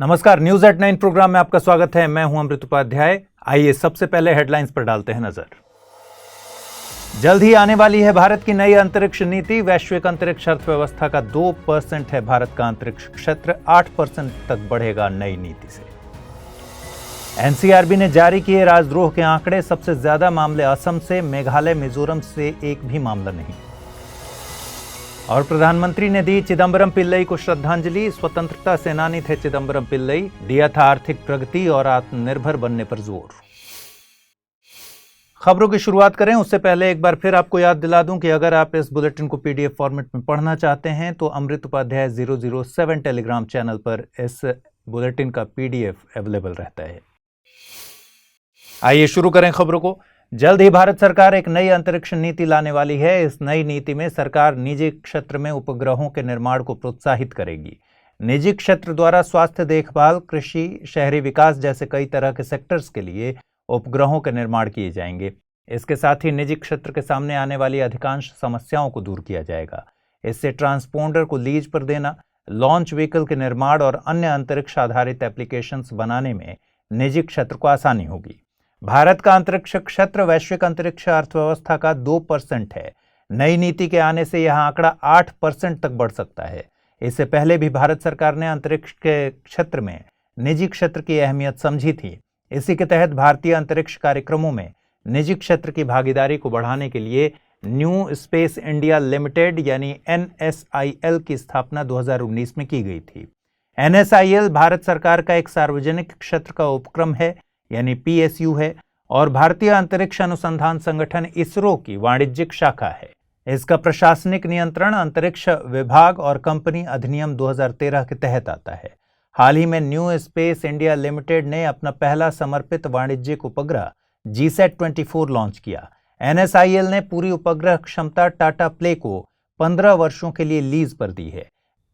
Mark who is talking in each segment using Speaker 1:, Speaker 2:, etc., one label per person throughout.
Speaker 1: नमस्कार, news at 9 programme में आपका स्वागत है। मैं हूं अमृत उपाध्याय। आइए सबसे पहले हेडलाइंस पर डालते हैं नजर। जल्द ही आने वाली है भारत की नई अंतरिक्ष नीति। वैश्विक अंतरिक्ष अर्थव्यवस्था का 2% है भारत का अंतरिक्ष क्षेत्र, 8% तक बढ़ेगा नई नीति से। एनसीआरबी ने जारी किए राजद्रोह के आंकड़े। सबसे ज्यादा मामले असम से, मेघालय, मिजोरम से एक भी मामला नहीं। और प्रधानमंत्री ने दी चिदंबरम पिल्लई को श्रद्धांजलि। स्वतंत्रता सेनानी थे चिदंबरम पिल्लई, दिया था आर्थिक प्रगति और आत्मनिर्भर बनने पर जोर। खबरों की शुरुआत करें उससे पहले एक बार फिर आपको याद दिला दूं कि अगर आप इस बुलेटिन को पीडीएफ फॉर्मेट में पढ़ना चाहते हैं तो अमृत उपाध्याय 007 टेलीग्राम चैनल पर इस बुलेटिन का पीडीएफ अवेलेबल रहता है। आइए शुरू करें खबरों को। जल्द ही भारत सरकार एक नई अंतरिक्ष नीति लाने वाली है। इस नई नीति में सरकार निजी क्षेत्र में उपग्रहों के निर्माण को प्रोत्साहित करेगी। निजी क्षेत्र द्वारा स्वास्थ्य देखभाल, कृषि, शहरी विकास जैसे कई तरह के सेक्टर्स के लिए उपग्रहों के निर्माण किए जाएंगे। इसके साथ ही निजी क्षेत्र के सामने आने वाली अधिकांश समस्याओं को दूर किया जाएगा। इससे ट्रांसपोंडर को लीज पर देना, लॉन्च व्हीकल के निर्माण और अन्य अंतरिक्ष आधारित एप्लीकेशंस बनाने में निजी क्षेत्र को आसानी होगी। भारत का अंतरिक्ष क्षेत्र वैश्विक अंतरिक्ष अर्थव्यवस्था का 2% है। नई नीति के आने से यह आंकड़ा 8% तक बढ़ सकता है। इससे पहले भी भारत सरकार ने अंतरिक्ष के क्षेत्र में निजी क्षेत्र की अहमियत समझी थी। इसी के तहत भारतीय अंतरिक्ष कार्यक्रमों में निजी क्षेत्र की भागीदारी को बढ़ाने के लिए न्यू स्पेस इंडिया लिमिटेड यानी NSIL की स्थापना 2019 में की गई थी। NSIL भारत सरकार का एक सार्वजनिक क्षेत्र का उपक्रम है यानी PSU है और भारतीय अंतरिक्ष अनुसंधान संगठन इसरो की वाणिज्यिक शाखा है। इसका प्रशासनिक नियंत्रण अंतरिक्ष विभाग और कंपनी अधिनियम 2013 के तहत आता है। हाल ही में न्यू स्पेस इंडिया लिमिटेड ने अपना पहला समर्पित वाणिज्यिक उपग्रह GSAT-24 लॉन्च किया। NSIL ने पूरी उपग्रह क्षमता टाटा प्ले को 15 वर्षों के लिए लीज पर दी है।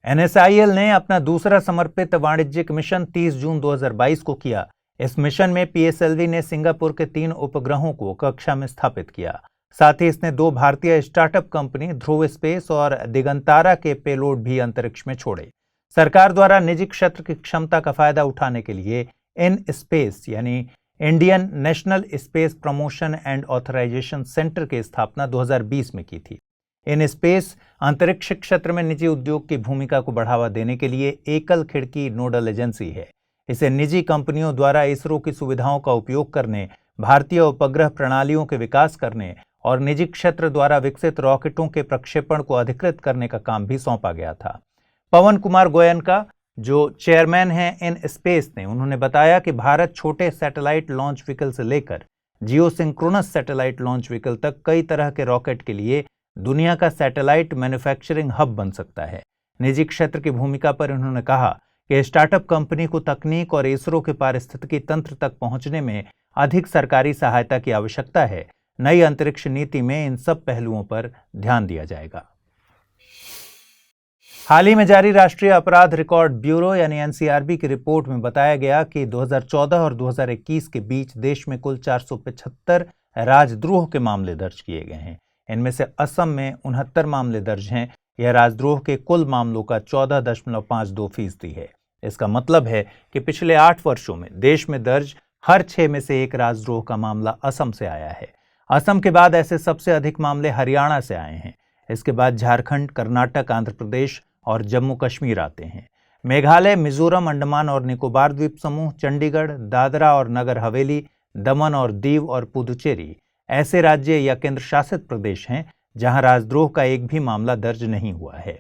Speaker 1: NSIL ने अपना दूसरा समर्पित वाणिज्यिक मिशन 30 जून 2022 को किया। इस मिशन में PSLV ने सिंगापुर के 3 उपग्रहों को कक्षा में स्थापित किया। साथ ही इसने 2 भारतीय स्टार्टअप कंपनी ध्रुव स्पेस और दिगंतारा के पेलोड भी अंतरिक्ष में छोड़े। सरकार द्वारा निजी क्षेत्र की क्षमता का फायदा उठाने के लिए इन स्पेस यानी Indian National Space Promotion and Authorisation Centre की स्थापना 2020 में की थी। इन स्पेस अंतरिक्ष क्षेत्र में निजी उद्योग की भूमिका को बढ़ावा देने के लिए एकल खिड़की नोडल एजेंसी है। इसे निजी कंपनियों द्वारा इसरो की सुविधाओं का उपयोग करने, भारतीय उपग्रह प्रणालियों के विकास करने और निजी क्षेत्र द्वारा विकसित रॉकेटों के प्रक्षेपण को अधिकृत करने का काम भी सौंपा गया था। पवन कुमार गोयनका जो चेयरमैन हैं इन स्पेस ने उन्होंने बताया कि भारत छोटे सैटेलाइट लॉन्च व्हीकल से लेकर जियोसिंक्रोनस सैटेलाइट लॉन्च व्हीकल तक कई तरह के रॉकेट के लिए दुनिया का सैटेलाइट मैन्युफैक्चरिंग हब बन सकता है। निजी क्षेत्र की भूमिका पर उन्होंने कहा कि स्टार्टअप कंपनी को तकनीक और इसरो के पारिस्थितिकी तंत्र तक पहुंचने में अधिक सरकारी सहायता की आवश्यकता है। नई अंतरिक्ष नीति में इन सब पहलुओं पर ध्यान दिया जाएगा। हाल ही में जारी राष्ट्रीय अपराध रिकॉर्ड ब्यूरो यानी NCRB की रिपोर्ट में बताया गया कि 2014 और 2021 के बीच देश में कुल 475 राजद्रोह के मामले दर्ज किए गए हैं। इनमें से असम में 69 मामले दर्ज हैं। यह राजद्रोह के कुल मामलों का 14.52% है। इसका मतलब है कि पिछले 8 वर्षों में देश में दर्ज हर 6 में से एक राजद्रोह का मामला असम से आया है। असम के बाद ऐसे सबसे अधिक मामले हरियाणा से आए हैं। इसके बाद झारखंड, कर्नाटक, आंध्र प्रदेश और जम्मू कश्मीर आते हैं। मेघालय, मिजोरम, अंडमान और निकोबार द्वीप समूह, चंडीगढ़, दादरा और नगर हवेली, दमन और दीव और पुदुचेरी ऐसे राज्य या केंद्र शासित प्रदेश हैं जहां राजद्रोह का एक भी मामला दर्ज नहीं हुआ है।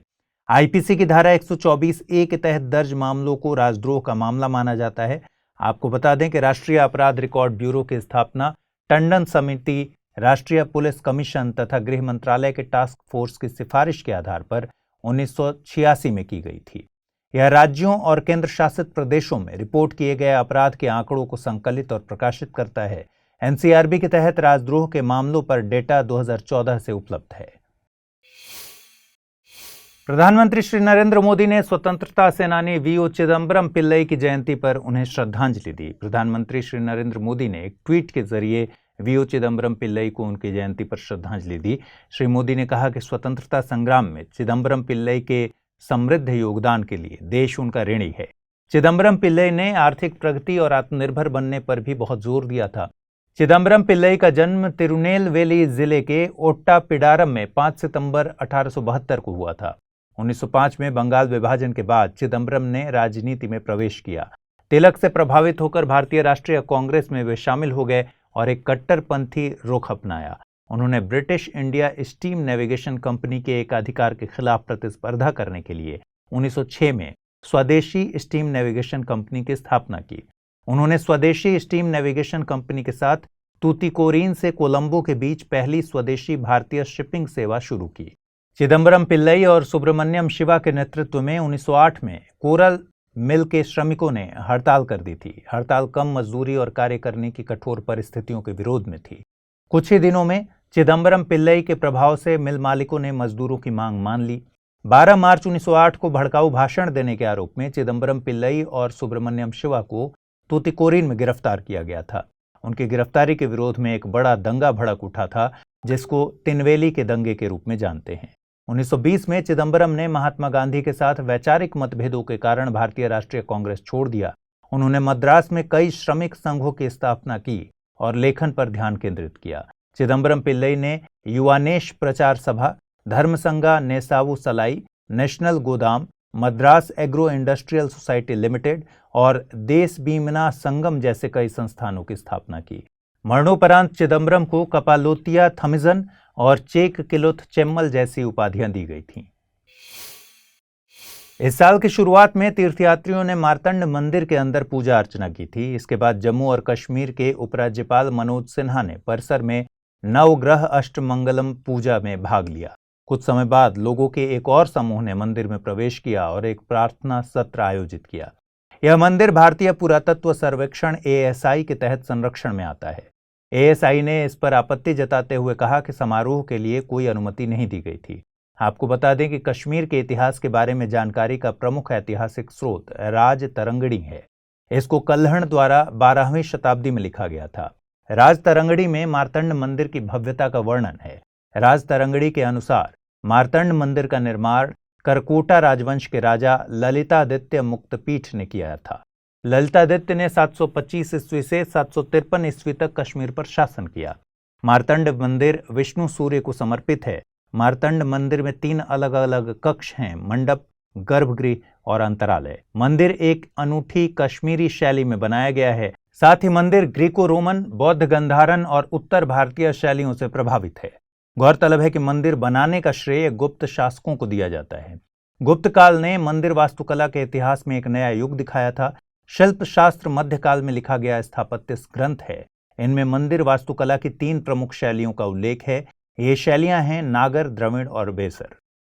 Speaker 1: IPC की धारा 124A के तहत दर्ज मामलों को राजद्रोह का मामला माना जाता है। आपको बता दें कि राष्ट्रीय अपराध रिकॉर्ड ब्यूरो की स्थापना टंडन समिति, राष्ट्रीय पुलिस कमीशन तथा गृह मंत्रालय के टास्क फोर्स की सिफारिश के आधार पर 1986 में की गई थी। यह राज्यों और केंद्र शासित प्रदेशों में रिपोर्ट किए गए अपराध के आंकड़ों को संकलित और प्रकाशित करता है। NCRB के तहत राजद्रोह के मामलों पर डेटा 2014 से उपलब्ध है। प्रधानमंत्री श्री नरेंद्र मोदी ने स्वतंत्रता सेनानी VO चिदंबरम पिल्लई की जयंती पर उन्हें श्रद्धांजलि दी। प्रधानमंत्री श्री नरेंद्र मोदी ने एक ट्वीट के जरिए VO चिदंबरम पिल्लई को उनकी जयंती पर श्रद्धांजलि दी। श्री मोदी ने कहा कि स्वतंत्रता संग्राम में चिदंबरम पिल्लई के समृद्ध योगदान के लिए देश उनका ऋणी है। चिदम्बरम पिल्लई ने आर्थिक प्रगति और आत्मनिर्भर बनने पर भी बहुत जोर दिया था। चिदम्बरम पिल्लई का जन्म तिरुनेलवेली जिले के ओट्टापिडारम में 5 सितंबर 1872 को हुआ था। 1905 में बंगाल विभाजन के बाद चिदम्बरम ने राजनीति में प्रवेश किया। तिलक से प्रभावित होकर भारतीय राष्ट्रीय कांग्रेस में वे शामिल हो गए और एक कट्टरपंथी रुख अपनाया। उन्होंने British India steam navigation company के एकाधिकार के खिलाफ प्रतिस्पर्धा करने के लिए 1906 में स्वदेशी स्टीम नेविगेशन कंपनी की स्थापना की। उन्होंने स्वदेशी स्टीम नेविगेशन कंपनी के साथ तूतीकोरिन से कोलंबो के बीच पहली स्वदेशी भारतीय शिपिंग सेवा शुरू की। चिदम्बरम पिल्लई और सुब्रमण्यम शिवा के नेतृत्व में 1908 में कोरल मिल के श्रमिकों ने हड़ताल कर दी थी। हड़ताल कम मजदूरी और कार्य करने की कठोर परिस्थितियों के विरोध में थी। कुछ ही दिनों में चिदम्बरम पिल्लई के प्रभाव से मिल मालिकों ने मजदूरों की मांग मान ली। 12 मार्च 1908 को भड़काऊ भाषण देने के आरोप में चिदम्बरम पिल्लई और सुब्रमण्यम शिवा को तूतीकोरिन में गिरफ्तार किया गया था। उनकी गिरफ्तारी के विरोध में एक बड़ा दंगा भड़क उठा था, जिसको तिनवेली के दंगे के रूप में जानते हैं। 1920 में चिदम्बरम ने महात्मा गांधी के साथ वैचारिक मतभेदों के कारण भारतीय राष्ट्रीय कांग्रेस छोड़ दिया। उन्होंने मद्रास में कई श्रमिक संघों की स्थापना की और लेखन पर ध्यान केंद्रित किया। चिदम्बरम पिल्लई ने युवानेश प्रचार सभा, धर्मसंगा नेसावु सलाई, नेशनल गोदाम, Madras agro industrial society limited और देश बीमना संगम जैसे कई संस्थानों की स्थापना की। मरणोपरांत चिदम्बरम को कपालोतिया थमिजन और चेक किलुथ चेम्मल जैसी उपाधियां दी गई थीं। इस साल की शुरुआत में तीर्थयात्रियों ने मार्तंड मंदिर के अंदर पूजा अर्चना की थी। इसके बाद जम्मू और कश्मीर के उपराज्यपाल मनोज सिन्हा ने परिसर में नवग्रह अष्टमंगलम पूजा में भाग लिया। कुछ समय बाद लोगों के एक और समूह ने मंदिर में प्रवेश किया और एक प्रार्थना सत्र आयोजित किया। यह मंदिर भारतीय पुरातत्व सर्वेक्षण ASI के तहत संरक्षण में आता है। ASI ने इस पर आपत्ति जताते हुए कहा कि समारोह के लिए कोई अनुमति नहीं दी गई थी। आपको बता दें कि कश्मीर के इतिहास के बारे में जानकारी का प्रमुख ऐतिहासिक स्रोत राज तरंगड़ी है। इसको कल्हण द्वारा 12वीं शताब्दी में लिखा गया था। राज तरंगड़ी में मार्तंड मंदिर की भव्यता का वर्णन है। राज तरंगड़ी के अनुसार मार्तंड मंदिर का निर्माण करकोटा राजवंश के राजा ललितादित्य मुक्तपीठ ने किया था। ललितादित्य ने 725 ईस्वी से 753 ईस्वी तक कश्मीर पर शासन किया। मार्तंड मंदिर विष्णु सूर्य को समर्पित है। मार्तंड मंदिर में 3 अलग अलग कक्ष हैं: मंडप, गर्भगृह और अंतरालय। मंदिर एक अनूठी कश्मीरी शैली में बनाया गया है। साथ ही मंदिर ग्रीको रोमन, बौद्ध गंधारन और उत्तर भारतीय शैलियों से प्रभावित है। गौरतलब है कि मंदिर बनाने का श्रेय गुप्त शासकों को दिया जाता है। गुप्त काल ने मंदिर वास्तुकला के इतिहास में एक नया युग दिखाया था। शिल्प शास्त्र मध्यकाल में लिखा गया स्थापत्य ग्रंथ है। इनमें मंदिर वास्तुकला की 3 प्रमुख शैलियों का उल्लेख है। ये शैलियां हैं नागर, द्रविड़ और वेसर।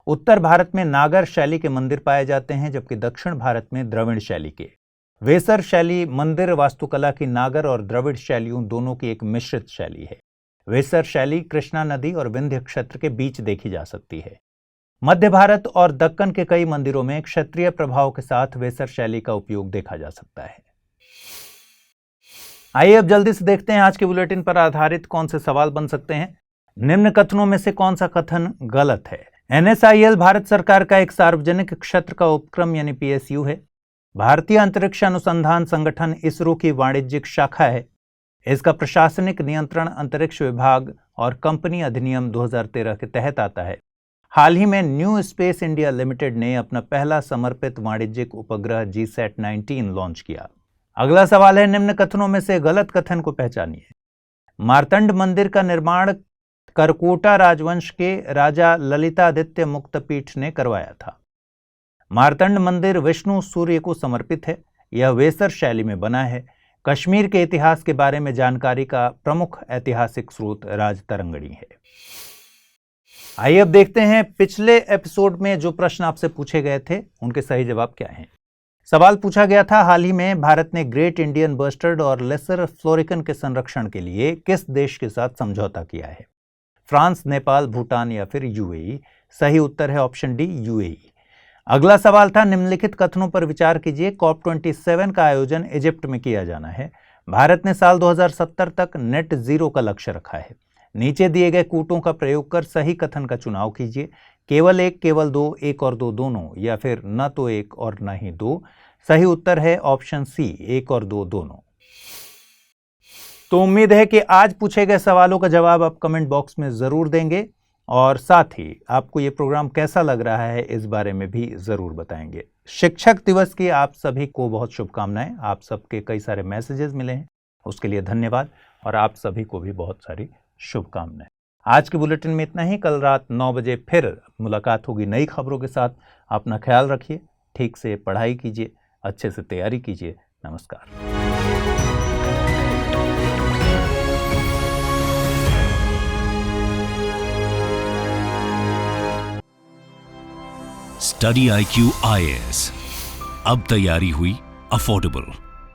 Speaker 1: उत्तर भारत में नागर शैली के मंदिर पाए जाते हैं, जबकि दक्षिण भारत में द्रविड़ शैली के। वेसर शैली मंदिर वास्तुकला की नागर और द्रविड़ शैलियों दोनों की एक मिश्रित शैली है। वेसर शैली कृष्णा नदी और विंध्य क्षेत्र के बीच देखी जा सकती है। मध्य भारत और दक्कन के कई मंदिरों में क्षत्रिय प्रभाव के साथ वेसर शैली का उपयोग देखा जा सकता है। आइए अब जल्दी से देखते हैं आज के बुलेटिन पर आधारित कौन से सवाल बन सकते हैं। निम्न कथनों में से कौन सा कथन गलत है? NSIL भारत सरकार का एक सार्वजनिक क्षेत्र का उपक्रम यानी PSU है। भारतीय अंतरिक्ष अनुसंधान संगठन इसरो की वाणिज्यिक शाखा है। इसका प्रशासनिक नियंत्रण अंतरिक्ष विभाग और कंपनी अधिनियम 2013 के तहत आता है। हाल ही में न्यू स्पेस इंडिया लिमिटेड ने अपना पहला समर्पित वाणिज्यिक उपग्रह GSAT-19 लॉन्च किया। अगला सवाल है, निम्न कथनों में से गलत कथन को पहचानिए। मार्तंड मंदिर का निर्माण करकोटा राजवंश के राजा ललितादित्य मुक्तपीठ ने करवाया था। मार्तंड मंदिर विष्णु सूर्य को समर्पित है। यह वेसर शैली में बना है। कश्मीर के इतिहास के बारे में जानकारी का प्रमुख ऐतिहासिक स्रोत राज तरंगड़ी है। आइए अब देखते हैं पिछले एपिसोड में जो प्रश्न आपसे पूछे गए थे उनके सही जवाब क्या हैं। सवाल पूछा गया था, हाल ही में भारत ने ग्रेट इंडियन बस्टर्ड और लेसर फ्लोरिकन के संरक्षण के लिए किस देश के साथ समझौता किया है? फ्रांस, नेपाल, भूटान या फिर UAE? सही उत्तर है ऑप्शन डी, UAE। अगला सवाल था, निम्नलिखित कथनों पर विचार कीजिए। COP27 का आयोजन इजिप्ट में किया जाना है। भारत ने साल 2070 तक नेट जीरो का लक्ष्य रखा है। नीचे दिए गए कूटों का प्रयोग कर सही कथन का चुनाव कीजिए। केवल एक, केवल दो, एक और दो दोनों, या फिर न तो एक और न ही दो। सही उत्तर है ऑप्शन सी, 1 और 2 दोनों। तो उम्मीद है कि आज पूछे गए सवालों का जवाब आप कमेंट बॉक्स में जरूर देंगे और साथ ही आपको ये प्रोग्राम कैसा लग रहा है इस बारे में भी जरूर बताएंगे। शिक्षक दिवस की आप सभी को बहुत शुभकामनाएं। आप सबके कई सारे मैसेजेस मिले हैं, उसके लिए धन्यवाद और आप सभी को भी बहुत सारी शुभकामनाएं। आज के बुलेटिन में इतना ही। कल रात 9 बजे फिर मुलाकात होगी नई खबरों के साथ। अपना ख्याल रखिए, ठीक से पढ़ाई कीजिए, अच्छे से तैयारी कीजिए। नमस्कार।
Speaker 2: स्टडी IQ IAS, अब तैयारी हुई अफोर्डेबल।